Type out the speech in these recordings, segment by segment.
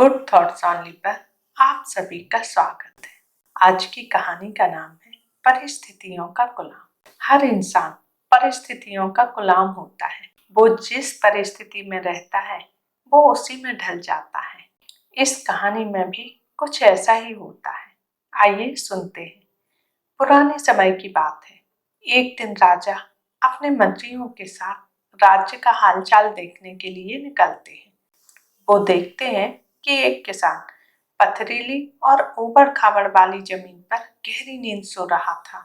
Good thoughts only पर आप सभी का स्वागत है। आज की कहानी का नाम है परिस्थितियों का गुलाम। हर इंसान परिस्थितियों का गुलाम होता है। वो जिस परिस्थिति में रहता है वो उसी में ढल जाता है। इस कहानी में भी कुछ ऐसा ही होता है। आइए सुनते हैं। पुराने समय की बात है। एक दिन राजा अपने मंत्रियों के साथ राज्य का हालचाल देखने के लिए निकलते हैं। वो देखते हैं कि एक किसान पथरीली और ऊबड़ खाबड़ वाली जमीन पर गहरी नींद सो रहा था।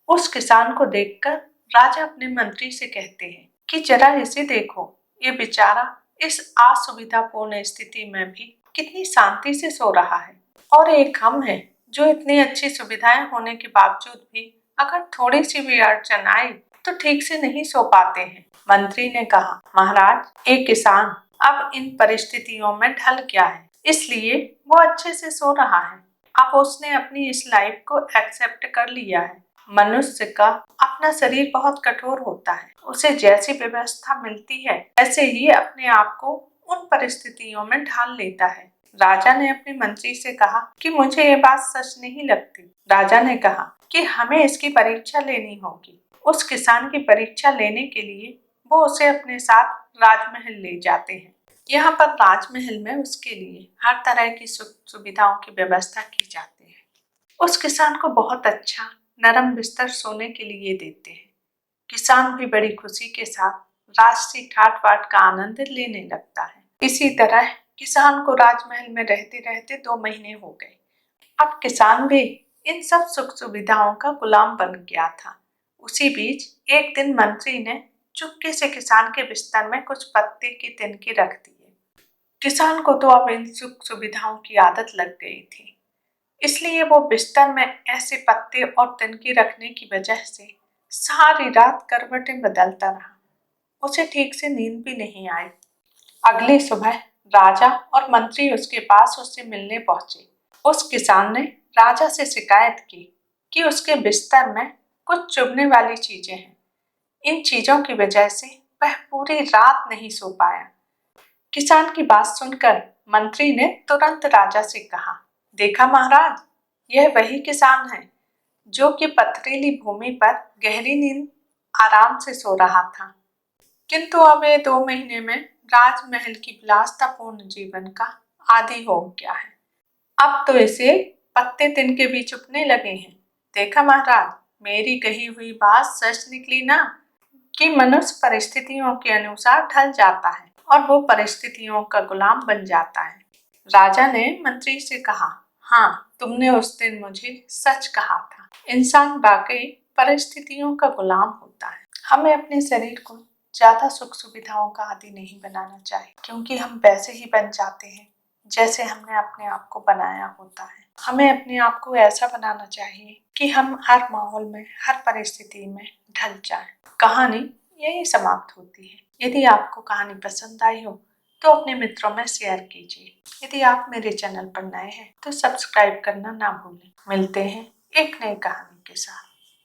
उस किसान को देखकर राजा अपने मंत्री से कहते हैं कि जरा इसे देखो, ये बेचारा इस असुविधापूर्ण स्थिति में भी कितनी शांति से सो रहा है, और एक हम हैं जो इतनी अच्छी सुविधाएं होने के बावजूद भी अगर थोड़ी सी भी अड़चन आई तो ठीक से नहीं सो पाते हैं। मंत्री ने कहा, महाराज, एक किसान अब इन परिस्थितियों में ढल गया है, इसलिए वो अच्छे से सो रहा है। अब उसने अपनी इस लाइफ को एक्सेप्ट कर लिया है। मनुष्य का अपना शरीर बहुत कठोर होता है। उसे जैसी व्यवस्था मिलती है ऐसे ही अपने आप को उन परिस्थितियों में ढाल लेता है। राजा ने अपने मंत्री से कहा कि मुझे ये बात सच नहीं लगती। राजा ने कहा कि हमें इसकी परीक्षा लेनी होगी। उस किसान की परीक्षा लेने के लिए वो उसे अपने साथ राजमहल ले जाते हैं। यहाँ पर राजमहल में उसके लिए हर तरह की सुख सुविधाओं की व्यवस्था की जाती है। उस किसान को बहुत अच्छा नरम बिस्तर सोने के लिए देते हैं। किसान भी बड़ी खुशी के साथ राजसी ठाट बाट का आनंद लेने लगता है। इसी तरह किसान को राजमहल में रहते रहते 2 महीने हो गए। अब किसान भी इन सब सुख सुविधाओं का गुलाम बन गया था। उसी बीच एक दिन मंत्री ने चुपके से किसान के बिस्तर में कुछ पत्ते की तिनकी रख दिए। किसान को तो अब इन सुख सुविधाओं की आदत लग गई थी, इसलिए वो बिस्तर में ऐसे पत्ते और तिनकी रखने की वजह से सारी रात करवटें बदलता रहा। उसे ठीक से नींद भी नहीं आई। अगली सुबह राजा और मंत्री उसके पास उससे मिलने पहुंचे। उस किसान ने राजा से शिकायत की कि उसके बिस्तर में कुछ चुभने वाली चीजें हैं। इन चीजों की वजह से वह पूरी रात नहीं सो पाया। किसान की बात सुनकर मंत्री ने तुरंत राजा से कहा, देखा महाराज, यह वही किसान है जो कि पथरीली भूमि पर गहरी नींद आराम से सो रहा था, किंतु अब ये 2 महीने में राजमहल की विलासतापूर्ण जीवन का आदी हो गया है। अब तो इसे पत्ते तिनके भी चुभने लगे हैं। देखा महाराज, मेरी कही हुई बात सच निकली ना, कि मनुष्य परिस्थितियों के अनुसार ढल जाता है और वो परिस्थितियों का गुलाम बन जाता है। राजा ने मंत्री से कहा, हाँ, तुमने उस दिन मुझे सच कहा था। इंसान वाकई परिस्थितियों का गुलाम होता है। हमें अपने शरीर को ज्यादा सुख सुविधाओं का आदी नहीं बनाना चाहिए, क्योंकि हम वैसे ही बन जाते हैं जैसे हमने अपने आप को बनाया होता है। हमें अपने आप को ऐसा बनाना चाहिए कि हम हर माहौल में, हर परिस्थिति में ढल जाएं। कहानी यही समाप्त होती है। यदि आपको कहानी पसंद आई हो तो अपने मित्रों में शेयर कीजिए। यदि आप मेरे चैनल पर नए हैं तो सब्सक्राइब करना ना भूलें। मिलते हैं एक नई कहानी के साथ।